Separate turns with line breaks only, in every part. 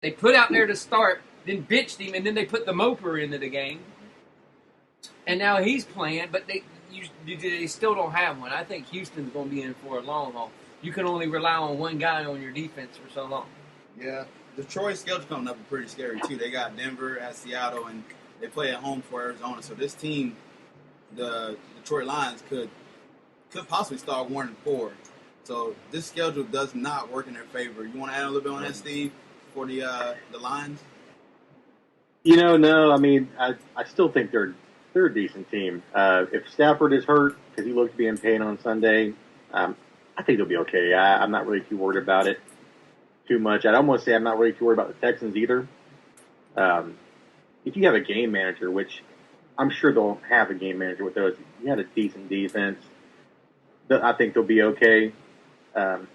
They put out there to start, then benched him, and then they put the Moper into the game. And now he's playing, but they still don't have one. I think Houston's going to be in for a long haul. You can only rely on one guy on your defense for so long.
Yeah. Detroit's schedule coming up is pretty scary, too. They got Denver at Seattle, and they play at home for Arizona. So this team, the Detroit Lions, could possibly start 1-4. So this schedule does not work in their favor. You want to add a little bit on that, Steve, for the Lions?
No. I mean, I still think they're a decent team. If Stafford is hurt, because he looked to be in pain on Sunday, I think they'll be okay. I'm not really too worried about it too much. I'd almost say I'm not really too worried about the Texans either. If you have a game manager, which I'm sure they'll have a game manager with those, you had a decent defense, I think they'll be okay. I'm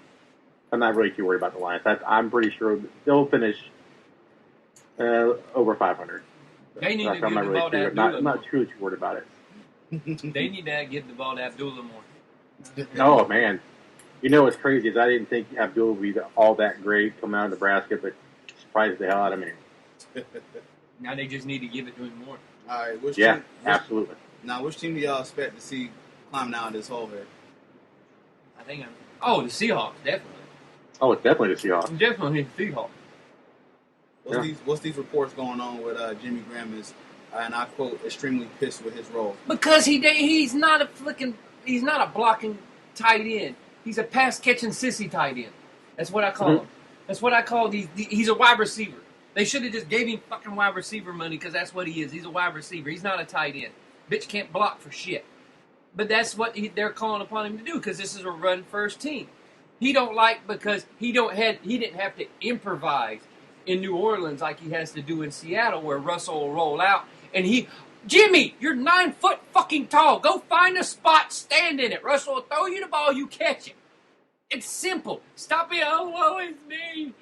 not really too worried about the Lions. I'm pretty sure they'll finish over 500.
They need to give the ball to Abdullah.
I'm not truly too worried about it.
They need to give the ball to Abdullah more.
Oh, man. What's crazy is I didn't think Abdullah would be all that great coming out of Nebraska, but surprised the hell out of me.
Now they just need to give it to him more.
All right.
Absolutely.
Now, which team do y'all expect to see climbing out of this hole here?
I think the Seahawks, definitely.
Oh, it's definitely the Seahawks.
Definitely the Seahawks.
What's these reports going on with Jimmy Graham is, and I quote, extremely pissed with his role?
Because he's not a blocking tight end. He's a pass-catching sissy tight end. That's what I call him. That's what I call he's a wide receiver. They should have just gave him fucking wide receiver money because that's what he is. He's a wide receiver. He's not a tight end. Bitch can't block for shit. But that's what they're calling upon him to do because this is a run-first team. He don't like because he didn't have to improvise in New Orleans like he has to do in Seattle where Russell will roll out and Jimmy, you're 9 foot fucking tall. Go find a spot, stand in it. Russell will throw you the ball, you catch it. It's simple. Stop being, it's me.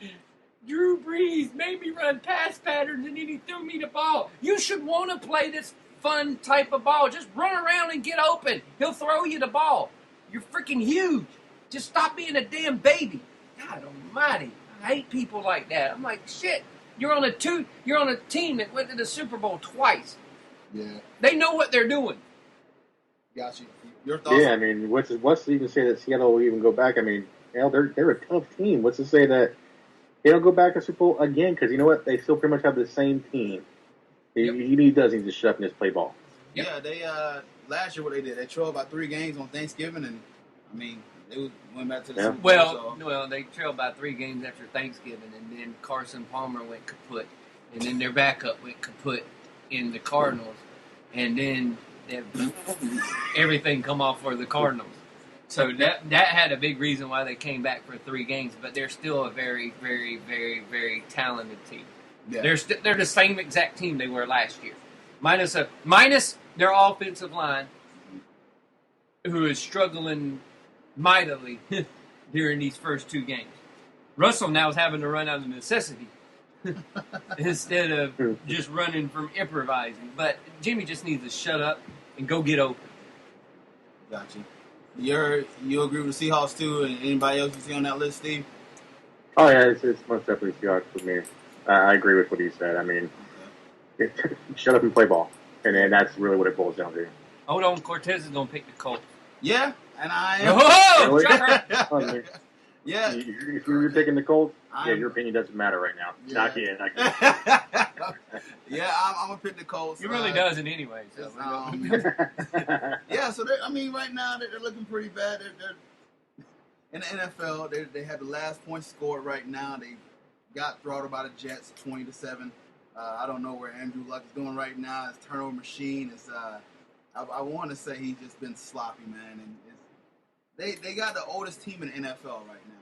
Drew Brees made me run pass patterns and then he threw me the ball. You should want to play this fun type of ball. Just run around and get open. He'll throw you the ball. You're freaking huge. Just stop being a damn baby. God almighty. I hate people like that. I'm like, shit. You're on a team that went to the Super Bowl twice.
Yeah.
They know what they're doing.
Got you. Your thoughts?
Yeah, I mean, what's to even say that Seattle will even go back? I mean, they're a tough team. What's to say that they don't go back to Super Bowl again? Because you know what? They still pretty mumuch have the same team.
Yep.
He does need to shut up and just play ball.
Yep.
Yeah, they last year what they did, they trailed by 3 games on Thanksgiving, and I mean they went back to the Super Bowl.
Well, they trailed by 3 games after Thanksgiving, and then Carson Palmer went kaput, and then their backup went kaput in the Cardinals, and then everything come off for the Cardinals. So that had a big reason why they came back for 3 games, but they're still a very, very, very, very talented team. Yeah. They're the same exact team they were last year, minus their offensive line, who is struggling mightily during these first 2 games. Russell now is having to run out of necessity instead of just running from improvising. But Jimmy just needs to shut up and go get open.
Gotcha. You agree with the Seahawks too, and anybody else you see on that list, Steve?
Oh yeah, it's most definitely Seahawks for me. I agree with what he said. I mean, shut up and play ball, and that's really what it boils down to.
Hold on, Cortez is gonna pick the Colts.
Yeah, and I am.
Oh,
really?
Yeah.
If you're picking the Colts, your opinion doesn't matter right now. Yeah. Not yet.
Yeah, I'm gonna pick the Colts.
He really doesn't anyway. So.
Yeah, so right now they're looking pretty bad. They're in the NFL. They have the last point scored right now. They got throttled by the Jets, 20-7. I don't know where Andrew Luck is going right now. His turnover machine is. I want to say he's just been sloppy, man. And they got the oldest team in the NFL right now.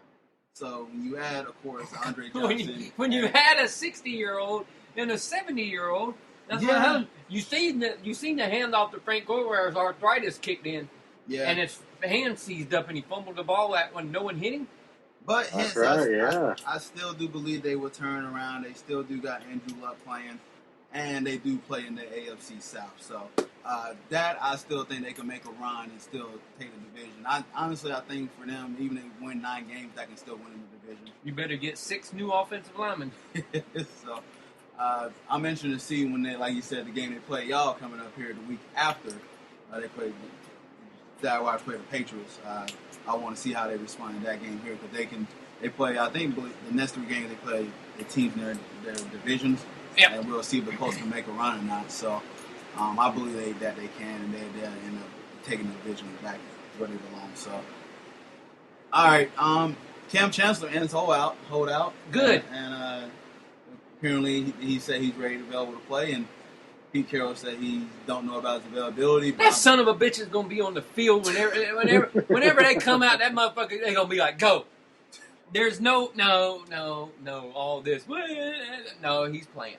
So when you add, of course, Andre Johnson.
when you had a 60-year-old and a 70-year-old, that's what happened. You seen the handoff to Frank Gore where his arthritis kicked in, and his hand seized up and he fumbled the ball when no one hit him.
But
that's right,
I still do believe they will turn around. They still do got Andrew Luck playing, and they do play in the AFC South. So that I still think they can make a run and still take the division. Honestly, I think for them, even if they win 9 games, they can still win in the division.
You better get 6 new offensive linemen.
So I'm interested to see when they, like you said, the game they play y'all coming up here the week after they play. Jaguars play the Patriots. I want to see how they respond in that game here because they play. I think the next 3 games they play the teams in their divisions.
Yep.
And we'll see if the Colts can make a run or not. So I believe that they can, and they'll end up taking the division back where they belong. So all right, Cam Chancellor ends holdout.
Good.
And apparently he said he's ready to available to play, and Pete Carroll said he don't know about his availability.
That son of a bitch is gonna be on the field whenever they come out. That motherfucker, they gonna be like, go. There's no all this. No, he's playing.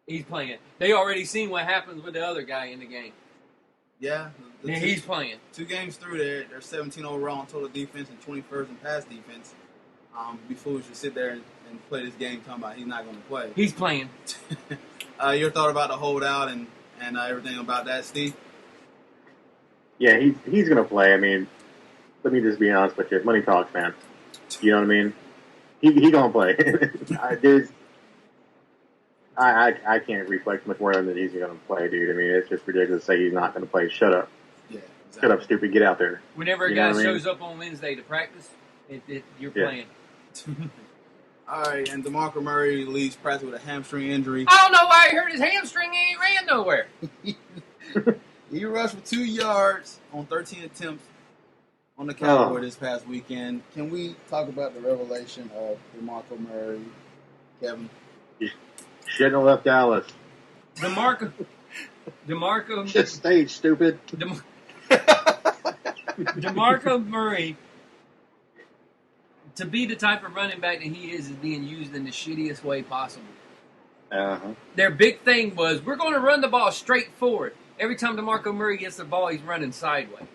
He's playing. They already seen what happens with the other guy in the game.
Yeah,
he's playing.
2 games through, they're 17 overall in total defense and 21st in pass defense. Be foolish to sit there and play this game talking about he's not going to play.
He's playing.
Your thought about the holdout and everything about that, Steve?
Yeah, he's going to play. I mean, let me just be honest with you. Money talks, man. You know what I mean? He going to play. I can't reflect much more than that he's going to play, dude. I mean, it's just ridiculous to say he's not going to play. Shut up.
Yeah, exactly.
Shut up, stupid. Get out there.
Whenever a guy shows up on Wednesday to practice, you're playing.
All right, and DeMarco Murray leaves practice with a hamstring injury.
I don't know why he hurt his hamstring. He ain't ran nowhere.
He rushed for 2 yards on 13 attempts on the Cowboys this past weekend. Can we talk about the revelation of DeMarco Murray, Kevin?
Shouldn't have left Dallas.
DeMarco.
Just stayed, stupid.
DeMarco Murray, to be the type of running back that he is being used in the shittiest way possible.
Uh-huh.
Their big thing was, we're going to run the ball straight forward. Every time DeMarco Murray gets the ball, he's running sideways.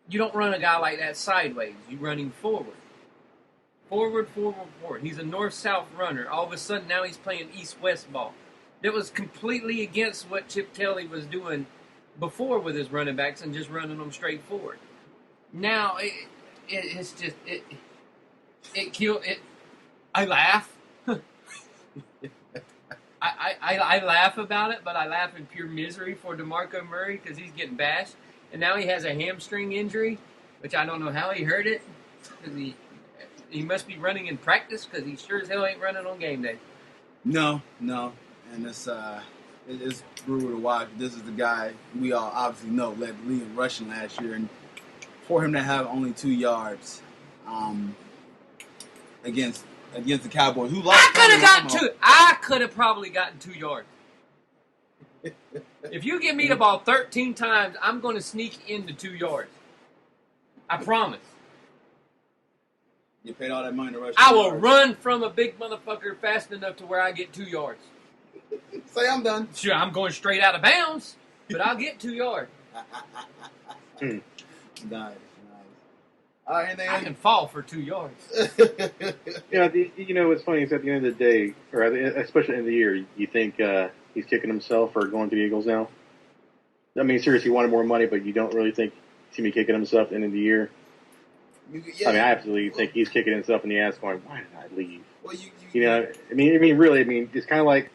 You don't run a guy like that sideways. You run him forward. Forward. He's a north-south runner. All of a sudden, now he's playing east-west ball. That was completely against what Chip Kelly was doing before with his running backs and just running them straight forward. Now, it's just, it killed it. I laugh. I laugh about it, but I laugh in pure misery for DeMarco Murray because he's getting bashed. And now he has a hamstring injury, which I don't know how he hurt it. He must be running in practice because he sure as hell ain't running on game day.
No. And it's brutal to watch. This is the guy we all obviously know led the league in rushing last year. And for him to have only 2 yards against the Cowboys, who lost,
I could have probably gotten 2 yards. If you give me the ball 13 times, I'm going to sneak into 2 yards. I promise.
You paid all that money to rush.
I will run from a big motherfucker fast enough to where I get 2 yards.
Say I'm done.
Sure, I'm going straight out of bounds, but I'll get 2 yards.
Nice. All right,
I can fall for 2 yards.
What's funny is at the end of the day, or especially at the end of the year, you think he's kicking himself for going to the Eagles now? I mean, seriously, he wanted more money, but you don't really think he's going to be kicking himself at the end of the year? I mean, I absolutely think he's kicking himself in the ass going, why did I leave?
Well,
really, it's kind of like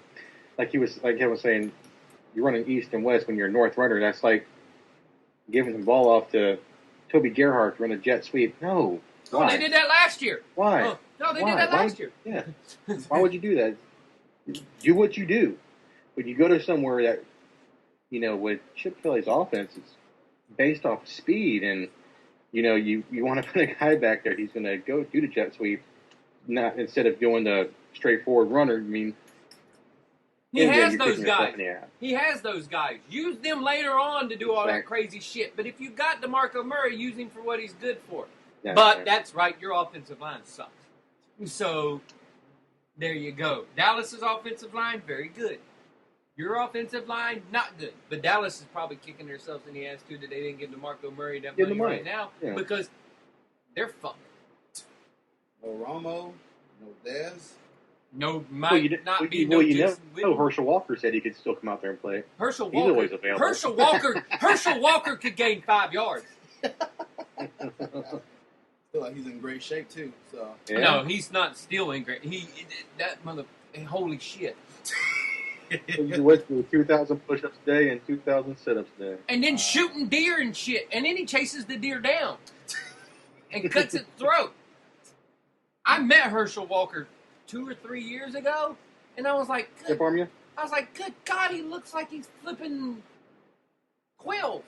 Kevin was saying, you're running east and west when you're a north runner. That's like giving the ball off to Toby Gerhardt to run a jet sweep. No. Why?
Oh, they did that last year.
Why?
Oh, no, they did that last year.
Yeah. Why would you do that? Do what you do. When you go to somewhere that, with Chip Kelly's offense, it's based off speed, and, you want to put a guy back there, he's going to go do the jet sweep, not instead of going the straightforward runner. I mean,
he has those guys. He has those guys. Use them later on to do all that crazy shit. But if you got DeMarco Murray, use him for what he's good for. That's right. Your offensive line sucks. So there you go. Dallas's offensive line, very good. Your offensive line, not good. But Dallas is probably kicking themselves in the ass, too, that they didn't give DeMarco Murray that money right now because they're fucked.
No Romo, no Dez.
No,
Herschel Walker said he could still come out there and play. He's always available.
Herschel Walker could gain 5 yards.
feel like he's in great shape too. So
Yeah.
No, he's not still in great. That mother. Holy shit!
He went through 2,000 push-ups a day and 2,000 sit-ups a day.
And then shooting deer and shit, and then he chases the deer down and cuts its throat. I met Herschel Walker 2 or 3 years ago, and I was like,
Good farm you?
good God, he looks like he's flipping 12.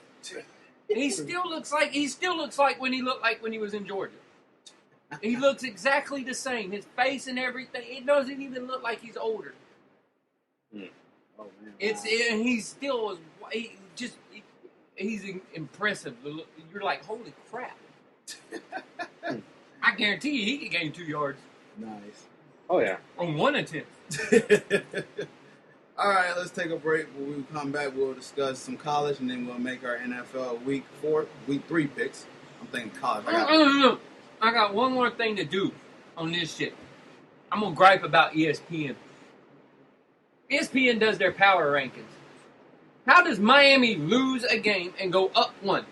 And he still looks like when he was in Georgia. He looks exactly the same. His face and everything. It doesn't even look like he's older.
Mm.
oh man,
And he's still he's impressive. You're like, holy crap. I guarantee you he could gain 2 yards
nice.
Oh, yeah.
on one attempt.
All right, let's take a break. When we come back, we'll discuss some college, and then we'll make our NFL week 3 picks. I'm thinking college.
No. I got one more thing to do on this shit. I'm going to gripe about ESPN. ESPN does their power rankings. How does Miami lose a game and go up 1?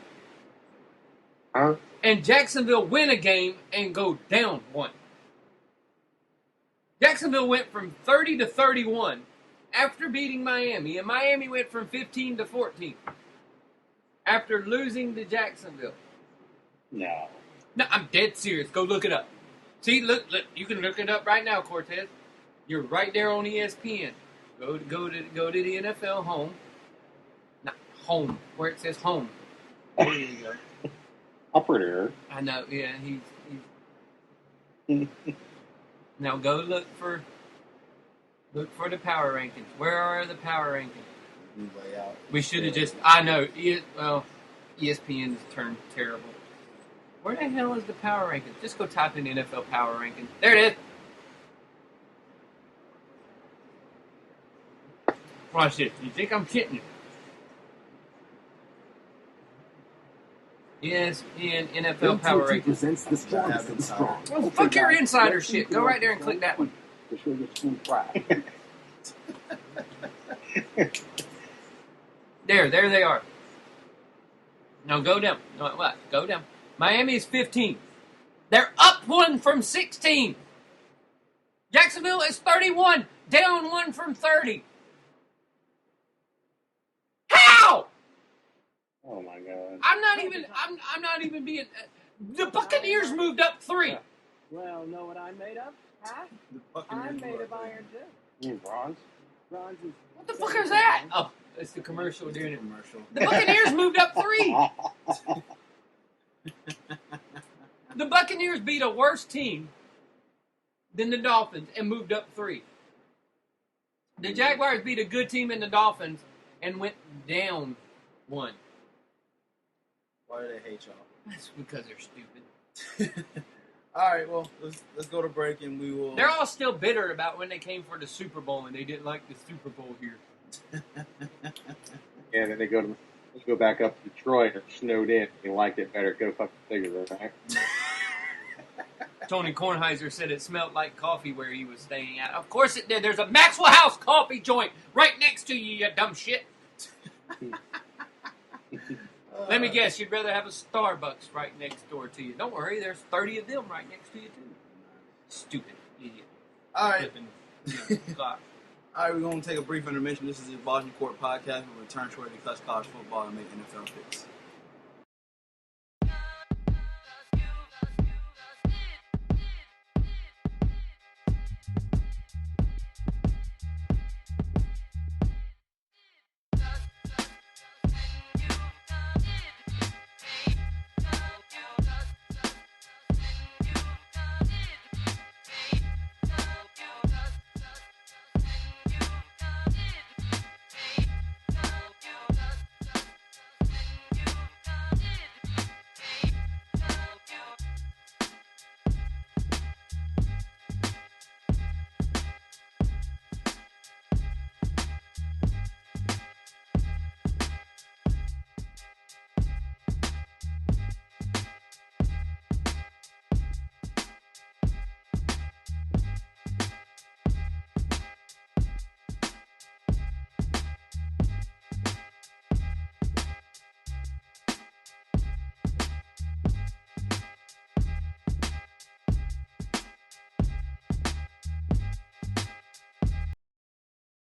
Huh?
And Jacksonville win a game and go down 1? Jacksonville went from 30 to 31 after beating Miami, and Miami went from 15 to 14 after losing to Jacksonville.
No.
No, I'm dead serious. Go look it up. See, look, you can look it up right now, Cortez. You're right there on ESPN. Go to the NFL home. Not home, where it says home. There you go.
Operator.
I know, yeah, he's Now go look for the power rankings. Where are the power rankings?
Way out.
We should have just. I know. ESPN's turned terrible. Where the hell is the power rankings? Just go type in NFL power rankings. There it is. Watch this. You think I'm kidding you? ESPN NFL power rankings.
Presents the strongest of the strong.
Well, fuck your insider shit. Go right there and click that one.
To show your true pride.
There they are. Now go down. No, what? Go down. Miami is 15. They're up 1 from 16. Jacksonville is 31, down 1 from 30. How?
Oh, my God.
I'm not even being. The Buccaneers moved up 3.
Well, know what I'm made of? Huh?
The Buccaneers
I'm made
were
of
up
iron too.
You mean bronze?
Bronze is.
What the fuck is that? Oh, it's the commercial
there.
during it.
Commercial.
The Buccaneers moved up 3. The Buccaneers beat a worse team than the Dolphins and moved up 3. The Jaguars beat a good team in the Dolphins and went down 1.
Why do they hate y'all?
That's because they're stupid.
All right, well, let's go to break, and we will.
They're all still bitter about when they came for the Super Bowl and they didn't like the Super Bowl here.
And then they go back up to Detroit and snowed in. They liked it better. Go fucking figure, right?
Tony Kornheiser said it smelled like coffee where he was staying at. Of course it did. There's a Maxwell House coffee joint right next to you, you dumb shit. Let me guess, you'd rather have a Starbucks right next door to you. Don't worry, there's 30 of them right next to you, too. Stupid idiot.
All right.
Flipping, clock.
All right, we're going to take a brief intermission. This is the Boston Court Podcast. We'll return shortly to discuss college football and make NFL picks.